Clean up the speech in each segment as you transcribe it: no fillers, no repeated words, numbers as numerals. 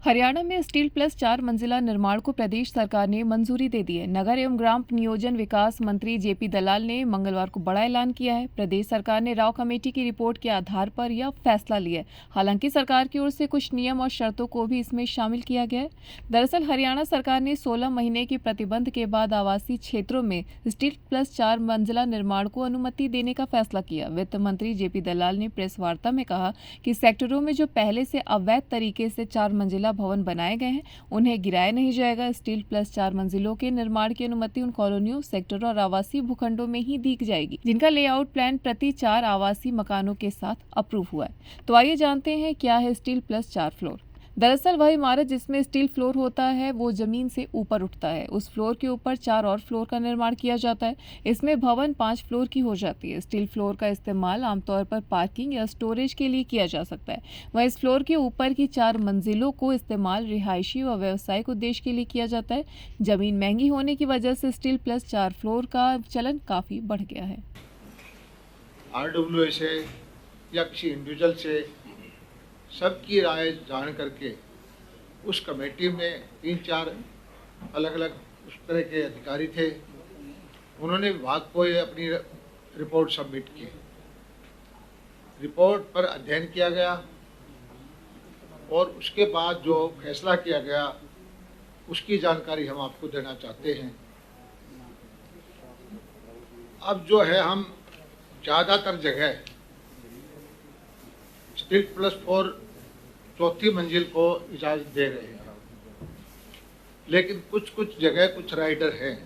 हरियाणा में steel plus 4 मंजिला निर्माण को प्रदेश सरकार ने मंजूरी दे दी है। नगर एवं ग्राम नियोजन विकास मंत्री जेपी दलाल ने मंगलवार को बड़ा ऐलान किया है। प्रदेश सरकार ने राव कमेटी की रिपोर्ट के आधार पर यह फैसला लिया है। हालांकि सरकार की ओर से कुछ नियम और शर्तों को भी इसमें शामिल किया गया है। दरअसल हरियाणा सरकार ने 16 महीने के प्रतिबंध के बाद आवासीय क्षेत्रों में स्टील प्लस 4 मंजिला निर्माण को अनुमति देने का फैसला किया। वित्त मंत्री जेपी दलाल ने प्रेस वार्ता में कहा कि सेक्टरों में जो पहले से अवैध तरीके से 4 मंजिला भवन बनाए गए हैं उन्हें गिराया नहीं जाएगा। स्टील प्लस 4 मंजिलों के निर्माण की अनुमति उन कॉलोनियों, सेक्टरों और आवासीय भूखंडों में ही दी जाएगी जिनका लेआउट प्लान प्रति 4 आवासीय मकानों के साथ अप्रूव हुआ है। तो आइए जानते हैं क्या है स्टील प्लस 4 फ्लोर। दरअसल वह इमारत जिसमें स्टील फ्लोर होता है वो जमीन से ऊपर उठता है। उस फ्लोर के ऊपर 4 और फ्लोर का निर्माण किया जाता है। इसमें भवन 5 फ्लोर की हो जाती है। स्टील फ्लोर का इस्तेमाल आमतौर पर पार्किंग या स्टोरेज के लिए किया जा सकता है। वह इस फ्लोर के ऊपर की 4 मंजिलों को इस्तेमाल रिहायशी व व्यावसायिक उद्देश्य के लिए किया जाता है। जमीन महंगी होने की वजह से स्टील प्लस 4 फ्लोर का चलन काफी बढ़ गया है। RWA से या किसी इंडिविजुअल से सबकी राय जान करके उस कमेटी में 3-4 अलग अलग उस तरह के अधिकारी थे। उन्होंने विभाग को ये अपनी रिपोर्ट सबमिट की। रिपोर्ट पर अध्ययन किया गया और उसके बाद जो फैसला किया गया उसकी जानकारी हम आपको देना चाहते हैं। अब जो है हम ज़्यादातर जगह स्टील प्लस 4 चौथी मंजिल को इजाज़त दे रहे हैं, लेकिन कुछ जगह कुछ राइडर हैं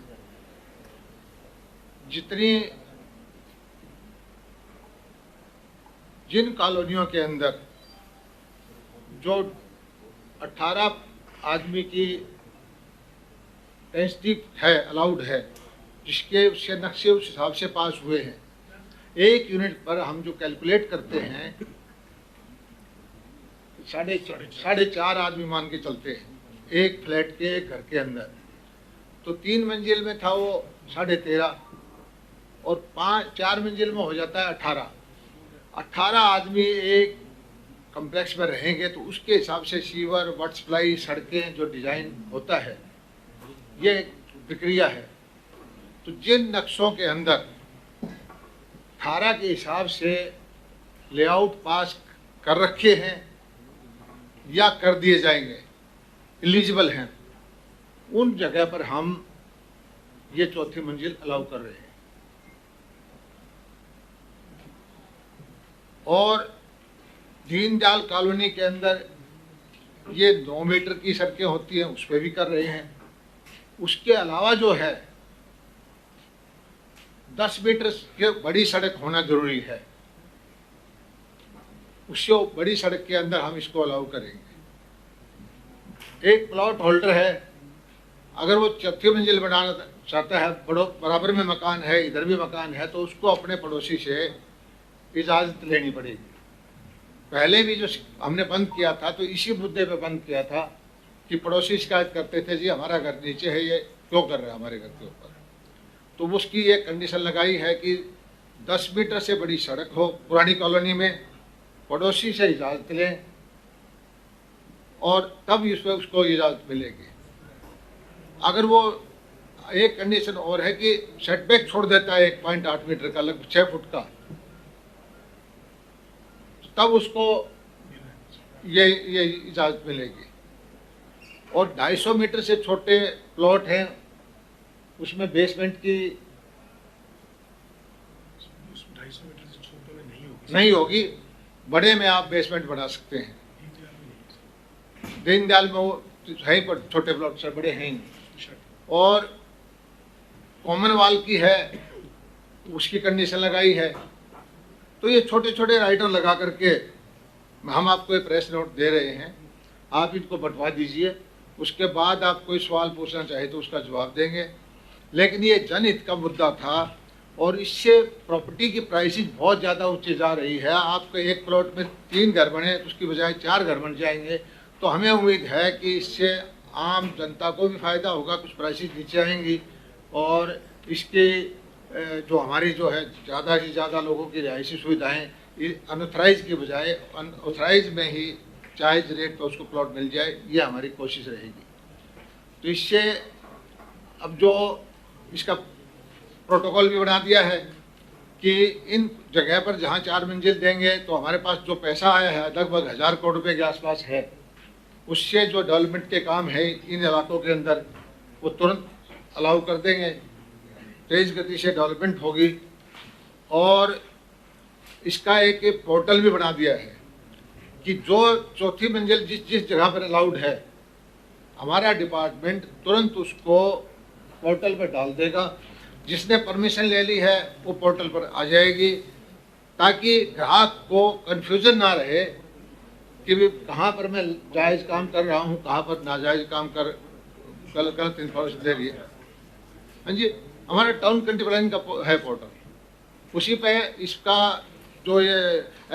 जिन कॉलोनियों के अंदर जो 18 आदमी की डेंसिटी है अलाउड है, जिसके उससे नक्शे उस हिसाब से पास हुए हैं। एक यूनिट पर हम जो कैलकुलेट करते हैं 4.5 आदमी मान के चलते हैं एक फ्लैट के एक घर के अंदर। तो 3 मंजिल में था वो 13.5 और 4 मंजिल में हो जाता है 18 आदमी एक कम्प्लेक्स में रहेंगे तो उसके हिसाब से सीवर, वाटर सप्लाई, सड़कें जो डिज़ाइन होता है ये एक प्रक्रिया है। तो जिन नक्शों के अंदर 18 के हिसाब से लेआउट पास कर रखे हैं या कर दिए जाएंगे, एलिजिबल हैं, उन जगह पर हम ये चौथी मंजिल अलाउ कर रहे हैं। और दीनदयाल कॉलोनी के अंदर ये 9 मीटर की सड़कें होती हैं, उस पर भी कर रहे हैं। उसके अलावा जो है 10 मीटर की बड़ी सड़क होना जरूरी है, उससे बड़ी सड़क के अंदर हम इसको अलाउ करेंगे। एक प्लॉट होल्डर है, अगर वो चौथी मंजिल बनाना चाहता है, बराबर में मकान है, इधर भी मकान है, तो उसको अपने पड़ोसी से इजाज़त लेनी पड़ेगी। पहले भी जो हमने बंद किया था तो इसी मुद्दे पे बंद किया था कि पड़ोसी शिकायत करते थे, जी हमारा घर नीचे है, ये क्यों कर रहा है हमारे घर के ऊपर। तो उसकी एक कंडीशन लगाई है कि 10 मीटर से बड़ी सड़क हो पुरानी कॉलोनी में, पड़ोसी से इजाज़त लें और तब इसमें उसको इजाज़त मिलेगी। अगर वो एक कंडीशन और है कि सेटबैक छोड़ देता है 1.8 मीटर का, लगभग 6 फुट का, तब उसको ये इजाज़त मिलेगी। और 250 मीटर से छोटे प्लॉट हैं उसमें बेसमेंट की 250 मीटर से छोटे में नहीं होगी, बड़े में आप बेसमेंट बना सकते हैं। दीनदयाल में वो है पर छोटे प्लॉट से बड़े हैं। और कॉमन वाल की है, उसकी कंडीशन लगाई है। तो ये छोटे छोटे राइडर लगा करके हम आपको एक प्रेस नोट दे रहे हैं, आप इनको बंटवा दीजिए। उसके बाद आप कोई सवाल पूछना चाहे तो उसका जवाब देंगे। लेकिन ये जनहित का मुद्दा था और इससे प्रॉपर्टी की प्राइसेस बहुत ज़्यादा ऊंची जा रही है। आपके एक प्लॉट में 3 घर बने तो उसकी बजाय 4 घर बन जाएंगे। तो हमें उम्मीद है कि इससे आम जनता को भी फ़ायदा होगा, कुछ प्राइसेस नीचे आएंगी और इसके जो हमारी जो है ज़्यादा से ज़्यादा लोगों की रिहायशी सुविधाएँ अनऑथराइज की बजाय ऑथराइज में ही जायज़ रेट पर उसको प्लॉट मिल जाए, ये हमारी कोशिश रहेगी। तो इससे अब जो इसका प्रोटोकॉल भी बना दिया है कि इन जगह पर जहाँ 4 मंजिल देंगे तो हमारे पास जो पैसा आया है लगभग 1000 करोड़ रुपए के आसपास है, उससे जो डेवलपमेंट के काम है इन इलाकों के अंदर वो तुरंत अलाउ कर देंगे, तेज़ गति से डेवलपमेंट होगी। और इसका एक पोर्टल भी बना दिया है कि जो चौथी मंजिल जिस जगह पर अलाउड है, हमारा डिपार्टमेंट तुरंत उसको पोर्टल पर डाल देगा। जिसने परमिशन ले ली है वो पोर्टल पर आ जाएगी, ताकि ग्राहक को कन्फ्यूज़न ना रहे कि भी कहाँ पर मैं जायज़ काम कर रहा हूँ, कहाँ पर नाजायज़ काम कर गलत इन्फॉर्मेशन दे रही है। हाँ जी, हमारा टाउन कंट्री प्लानिंग का है पोर्टल, उसी पे इसका जो ये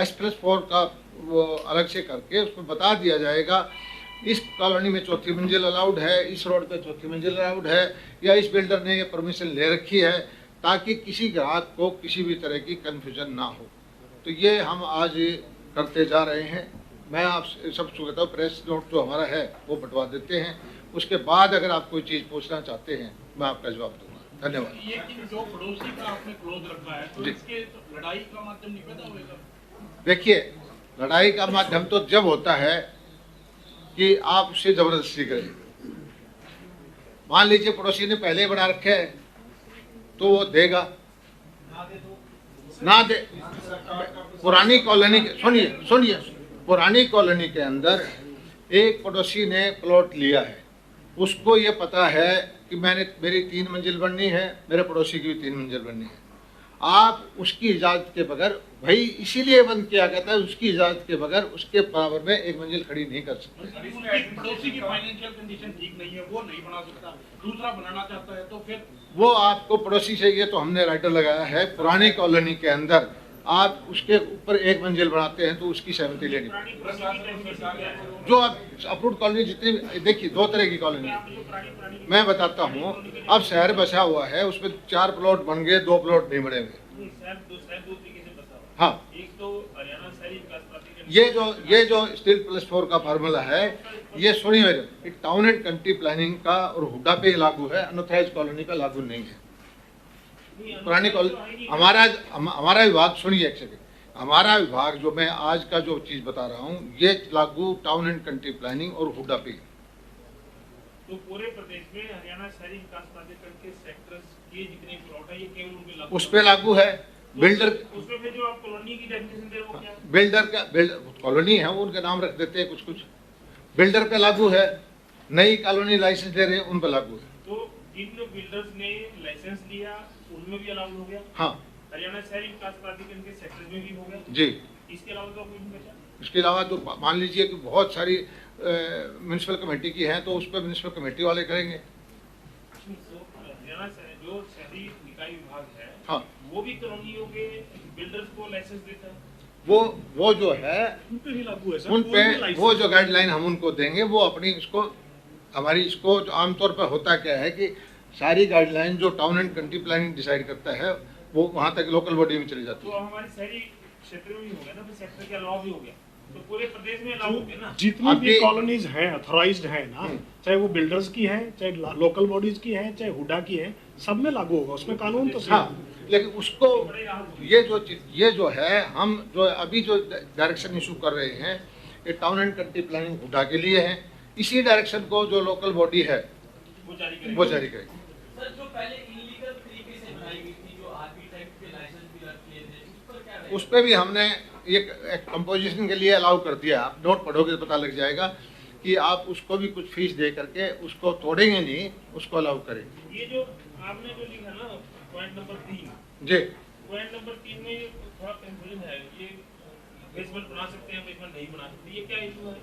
S+4 का वो अलग से करके उसमें बता दिया जाएगा इस कॉलोनी में चौथी मंजिल अलाउड है, इस रोड पे चौथी मंजिल अलाउड है, या इस बिल्डर ने ये परमिशन ले रखी है, ताकि किसी ग्राहक को किसी भी तरह की कन्फ्यूजन ना हो। तो ये हम आज करते जा रहे हैं। मैं आप सबको कहता हूँ प्रेस नोट जो हमारा है वो बंटवा देते हैं, उसके बाद अगर आप कोई चीज़ पूछना चाहते हैं मैं आपका जवाब दूंगा। धन्यवाद। ये कि जो पड़ोसी का आपने क्लोज रखा है तो इसके तो लड़ाई का माध्यम नहीं पैदा होगा? देखिए, लड़ाई का माध्यम तो जब होता है कि आप उससे जबरदस्ती करें। मान लीजिए पड़ोसी ने पहले बना रखे है तो वो देगा, ना दे। पुरानी कॉलोनी सुनिए पुरानी कॉलोनी के अंदर एक पड़ोसी ने प्लॉट लिया है, उसको ये पता है कि मेरी 3 मंजिल बननी है, मेरे पड़ोसी की भी 3 मंजिल बननी है। आप उसकी इजाज़त के बगैर, भाई इसीलिए बंद किया गया था, उसकी इजाज़त के बगैर उसके बराबर में एक मंजिल खड़ी नहीं कर सकते। पड़ोसी की फाइनेंशियल कंडीशन ठीक नहीं है, वो नहीं बना सकता, दूसरा बनाना चाहता है तो फिर वो आपको पड़ोसी से, ये तो हमने राइटर लगाया है, पुरानी कॉलोनी के अंदर आप उसके ऊपर एक मंजिल बनाते हैं तो उसकी सहमति लेनी पड़ेगी। जो आप अप्रूव्ड कॉलोनी जितनी, देखिए 2 तरह की कॉलोनी मैं बताता हूँ। अब शहर बसा हुआ है, उसमें 4 प्लॉट बन गए, 2 प्लॉट नहीं बढ़ेंगे। हाँ, ये जो S+4 का फार्मूला है, ये सुनिए मेरे, टाउन एंड कंट्री प्लानिंग का और हुड्डा पे लागू है, अनऑथराइज्ड कॉलोनी पे लागू नहीं है। पुरानी कॉलोनी हमारा विभाग, सुनिए एक सेकंड, हमारा विभाग जो मैं आज का जो चीज बता रहा हूँ ये लागू टाउन एंड कंट्री प्लानिंग और हुड्डा पे। तो पूरे प्रदेश में हरियाणा शहरी विकास प्राधिकरण के सेक्टर्स के जितने प्लॉट है ये केवल उनपे लागू, उस पे लागू है। बिल्डर उसमें फिर जो आप कॉलोनी की डेफिनेशन दे रहे हो क्या? बिल्डर कॉलोनी है, वो उनके नाम रख देते हैं कुछ। बिल्डर पे लागू है, नई कॉलोनी लाइसेंस दे रहे हैं उन पे लागू है। तो जिन बिल्डर्स ने लाइसेंस लिया उनमें भी अलाउड हो गया? हाँ, हरियाणा शहरी विकास प्राधिकरण के सेक्टर्स में भी हो गया जी। इसके अलावा तो कोई नहीं बचा? इसके अलावा तो मान लीजिए कि बहुत सारी म्यूनसिपल कमेटी की हैं तो उस पर म्यूनसिपल कमेटी वाले करेंगे। हरियाणा जो शहरी निकाय विभाग है, हाँ, वो भी कॉलोनियों के बिल्डर्स को लाइसेंस देता है? वो जो है उन पे भी लागू है सर, उन पे कोई भी लाइसेंस वो जो गाइडलाइन हम उनको देंगे, वो अपनी इसको हमारी इसको जो आमतौर पर होता क्या है कि सारी गाइडलाइन जो town and country planning decide करता है वो वहाँ तक लोकल बॉडी में चली जाती तो है। हमारे शहरी क्षेत्र में भी हो गया ना, फिर सेक्टर के अलावा भी हो गया, तो पूरे प्रदेश में लागू हो गया ना? जितनी भी अभी- कॉलोनीज हैं अथॉराइज्ड है ना, चाहे वो बिल्डर्स की है, चाहे लोकल बॉडीज की है, चाहे हुडा की है, सब में लागू होगा, उसमें कानून तो सही है। हाँ, लेकिन उसको ये जो है हम जो अभी जो डायरेक्शन इशू कर रहे हैं ये town and country planning HUDA के लिए है। इसी डायरेक्शन को जो लोकल बॉडी है वो जारी करेगा। वो जारी करेगी। सर, जो पहले इलीगल तरीके से बनाई गई थी, जो आरबी टाइप के लाइसेंस भी रख लिए थे, उस पर क्या रहेगा? उस पर भी हमने एक कंपोजिशन के लिए अलाउ कर दिया। आप नोट पढ़ोगे तो पता लग जाएगा कि आप उसको भी कुछ फीस दे करके उसको तोड़ेंगे नहीं, उसको अलाउ करेंगे। ये जो आपने जो लिखा ना पॉइंट नंबर 3, जी, पॉइंट नंबर 3 में ये थोड़ा कंफ्यूजन है। ये बेसमेंट बना सकते हैं, बेसमेंट नहीं बना सकते, ये क्या इशू है?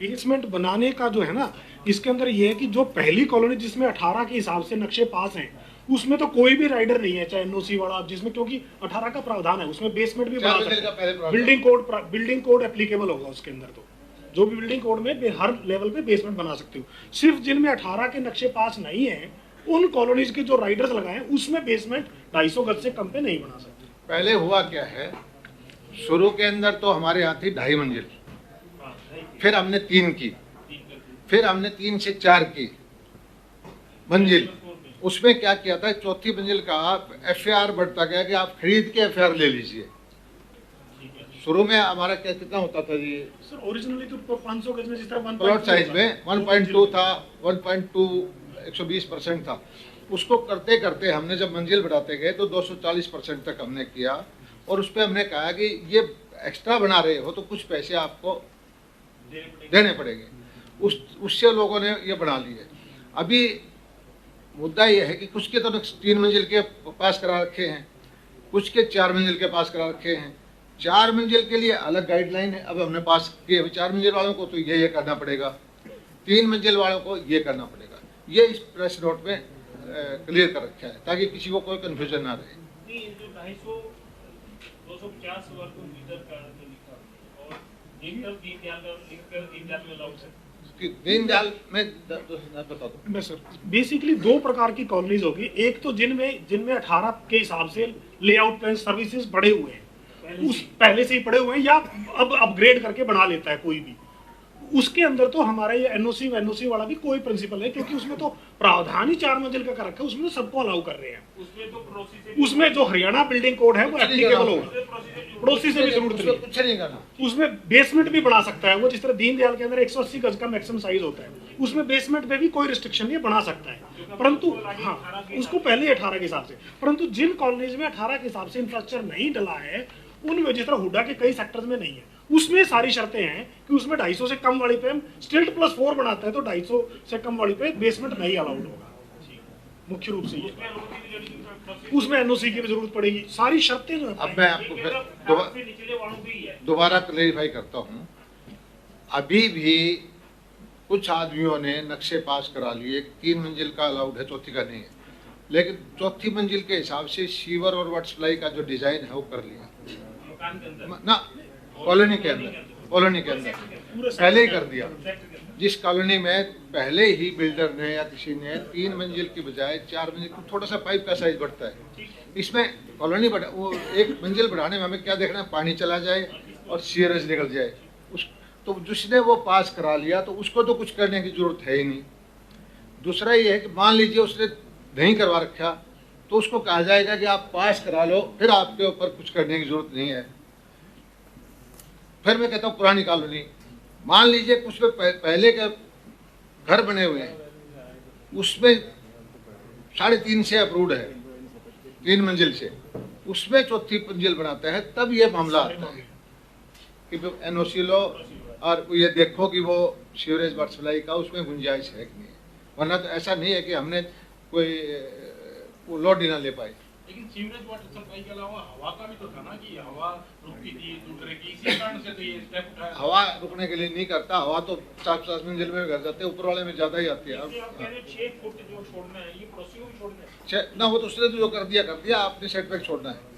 बेसमेंट बनाने का जो है ना, इसके अंदर ये है कि जो पहली कॉलोनी जिसमें 18 के हिसाब से नक्शे पास हैं, उसमें तो कोई भी राइडर नहीं है, चाहे एनओसी वाला, जिसमें क्योंकि 18 का प्रावधान है, उसमें बेसमेंट भी बना सकते हैं। बिल्डिंग कोड एप्लीकेबल होगा उसके अंदर, तो जो भी बिल्डिंग कोड में हर लेवल पे बेसमेंट बना सकते हो। सिर्फ जिनमें 18 के नक्शे पास नहीं है, उन कॉलोनीज के जो राइडर्स लगाए हैं उसमें बेसमेंट 250 गज से कम पे नहीं बना सकते। पहले हुआ क्या है, शुरू के अंदर तो हमारे यहाँ थी 2.5 मंजिल, हाँ, फिर हमने 3 की, फिर हमने 3 से 4 की मंजिल। उसमें क्या किया था, चौथी मंजिल का FAR बढ़ता गया कि आप खरीद के FAR ले लीजिए। शुरू में हमारा क्या कितना होता था जी सर, ओरिजिनली तो 500 गज में जिस तरह प्लॉट साइज में 1.2 था, 1.2 120% था। उसको करते करते हमने जब मंजिल बढ़ाते गए तो 240% तक हमने किया, और उस पर हमने कहा कि ये एक्स्ट्रा बना रहे हो तो कुछ पैसे आपको देने पड़ेंगे। उससे लोगों ने ये बना लिए। अभी मुद्दा ये है कि कुछ के तो 3 मंजिल के पास करा रखे हैं, कुछ के 4 मंजिल के पास करा रखे हैं। 4 मंजिल के लिए अलग गाइडलाइन है, अब हमने पास किए। 4 मंजिल वालों को तो ये करना पड़ेगा, 3 मंजिल वालों को ये करना पड़ेगा। ये इस प्रेस नोट में क्लियर कर रखा है ताकि किसी को कोई कंफ्यूजन ना रहे। नहीं, जो 250 250 वर्ग मीटर का जो लिखा और एक तरफ दीनदयाल का लिखकर दीनदयाल में अलाउड है। दीनदयाल में बता दो मैं सर, बेसिकली 2 प्रकार की कॉलोनीज होगी। एक तो जिनमें 18 के हिसाब से लेआउट प्लान सर्विसेज बढ़े हुए हैं, उस पहले से ही पड़े हुए हैं या अब अपग्रेड करके बना लेता है कोई भी। उसके अंदर तो हमारा ये एनओसी वाला भी कोई प्रिंसिपल है, क्योंकि उसमें तो प्रावधान ही 4 मंजिल का कर रखा है, उसमें तो सबको अलाउ कर रहे हैं। उसमें तो पड़ोसी से उसमें जो हरियाणा बिल्डिंग कोड है वो एप्लीकेबल होगा, पड़ोसी से भी जरूरत नहीं। कुछ नहीं करना। उसमें बेसमेंट भी बना सकता है वो, जिस तरह दीनदयाल के अंदर 180 गज का मैक्सिमम साइज होता है, उसमें बेसमेंट में भी कोई रिस्ट्रिक्शन नहीं बना सकता है। परंतु हाँ, उसको पहले 18 के हिसाब से, परंतु जिन कॉलोनीज में 18 के हिसाब से इंफ्रास्ट्रक्चर नहीं डला है, उनमें जिस तरह हुडा के कई सेक्टर्स में नहीं है, उसमें सारी शर्तें हैं कि उसमें 250 से कम वाली पे स्टिल्ट +4 बनाता है तो 250 से कम वाली पे बेसमेंट नहीं अलाउड होगा। मुख्य रूप से ये उसमें एनओसी की भी जरूरत पड़ेगी। सारी शर्तें जो अब मैं आपको दोबारा क्लेरिफाई करता हूँ। अभी भी कुछ आदमियों ने नक्शे पास करा लिए, 3 मंजिल का अलाउड है, चौथी का नहीं है, लेकिन चौथी मंजिल के हिसाब से सीवर और वाटर सप्लाई का जो डिजाइन है वो कर लिया ना, कॉलोनी के अंदर पहले ही कर दिया। जिस कॉलोनी में पहले ही बिल्डर ने या किसी ने 3 मंजिल की बजाय 4 मंजिल, थोड़ा सा पाइप का साइज बढ़ता है, इसमें कॉलोनी बढ़ा, वो 1 मंजिल बढ़ाने में हमें क्या देखना है, पानी चला जाए और सीवरेज निकल जाए। उस तो जिसने वो पास करा लिया तो उसको तो कुछ करने की जरूरत है ही नहीं। दूसरा ये है कि मान लीजिए उसने नहीं करवा रखा तो उसको कहा जाएगा कि आप पास करा लो, फिर आपके ऊपर कुछ करने की जरूरत नहीं है। फिर मैं कहता हूँ पुरानी कॉलोनी, मान लीजिए कुछ में पहले के घर बने हुए हैं, उसमें 3.5 से अप्रूव्ड है, 3 मंजिल से, उसमें चौथी मंजिल बनाता है, तब ये मामला आता है कि एनओसी लो और ये देखो कि वो सीवरेज वाटर सप्लाई का उसमें गुंजाइश है कि नहीं। वरना तो ऐसा नहीं है कि हमने कोई लोड ही ना ले पाए। लेकिन सीवरेज वाटर सप्लाई के अलावा हवा का भी तो था ना, कि हवा रुकती थी दूसरे की, इसी कारण से तो ये स्टेप उठाया। हवा रुकने के लिए नहीं करता, हवा तो 50 मंजिल में घर जाते हैं, ऊपर वाले में ज्यादा ही आती है। आप कह रहे हैं 6 फुट जो छोड़ना है, ये पड़ोसी को भी छोड़ना है ना, वो तो उसने तो जो कर दिया, आपने सेटबैक छोड़ना है।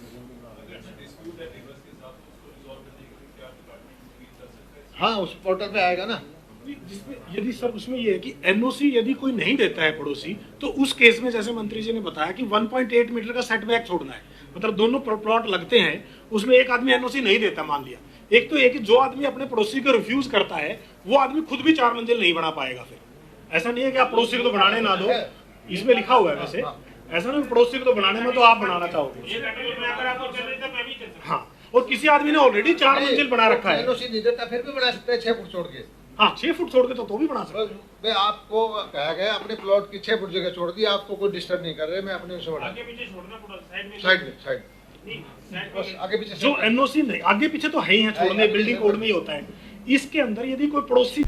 हाँ, उस पोर्टल पे आएगा ना। जिसमें यदि सर उसमें ये है कि एनओसी यदि कोई नहीं देता है पड़ोसी, तो उस केस में जैसे मंत्री जी ने बताया कि 1.8 मीटर का सेटबैक छोड़ना है, मतलब दोनों प्लॉट लगते हैं, उसमें एक आदमी एनओसी नहीं देता, मान लिया, एक तो ये कि जो आदमी अपने पड़ोसी को रिफ्यूज करता है वो आदमी खुद भी 4 मंजिल नहीं बना पाएगा। फिर ऐसा नहीं है कि आप पड़ोसी को तो बनाने ना दो, इसमें लिखा हुआ है वैसे, ऐसा नहीं पड़ोसी को तो बनाने में तो आप बनाना चाहोगे। हाँ, और किसी आदमी ने ऑलरेडी 4 मंजिल बना रखा है, एनओसी नहीं देता फिर भी बना सकते हैं 6 फुट छोड़ के। हाँ, 6 फुट छोड़ के तो भी बना सकते हैं। आपको कहा गया अपने प्लॉट की 6 फुट जगह छोड़ दी, आपको कोई डिस्टर्ब नहीं कर रहे, मैं अपने उसे बढ़ा आगे पीछे छोड़ना पड़ा, साइड बस आगे पीछे जो एनओसी नहीं, आगे पीछे तो है ही है, छोड़ने बिल्डिंग कोड में ही होता है। इसके अंदर यदि कोई पड़ोसी